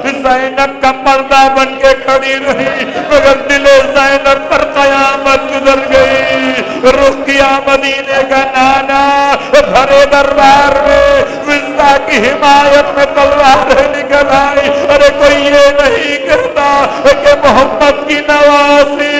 زینب کا پردہ بن کے کھڑی رہی، مگر دل زینب پر قیامت گزر گئی، رخ کیا مدینے کا نانا، بھرے دربار میں فضا کی حمایت میں تلواریں نکل آئی۔ ارے کوئی یہ نہیں کہتا کہ محمد کی نواسی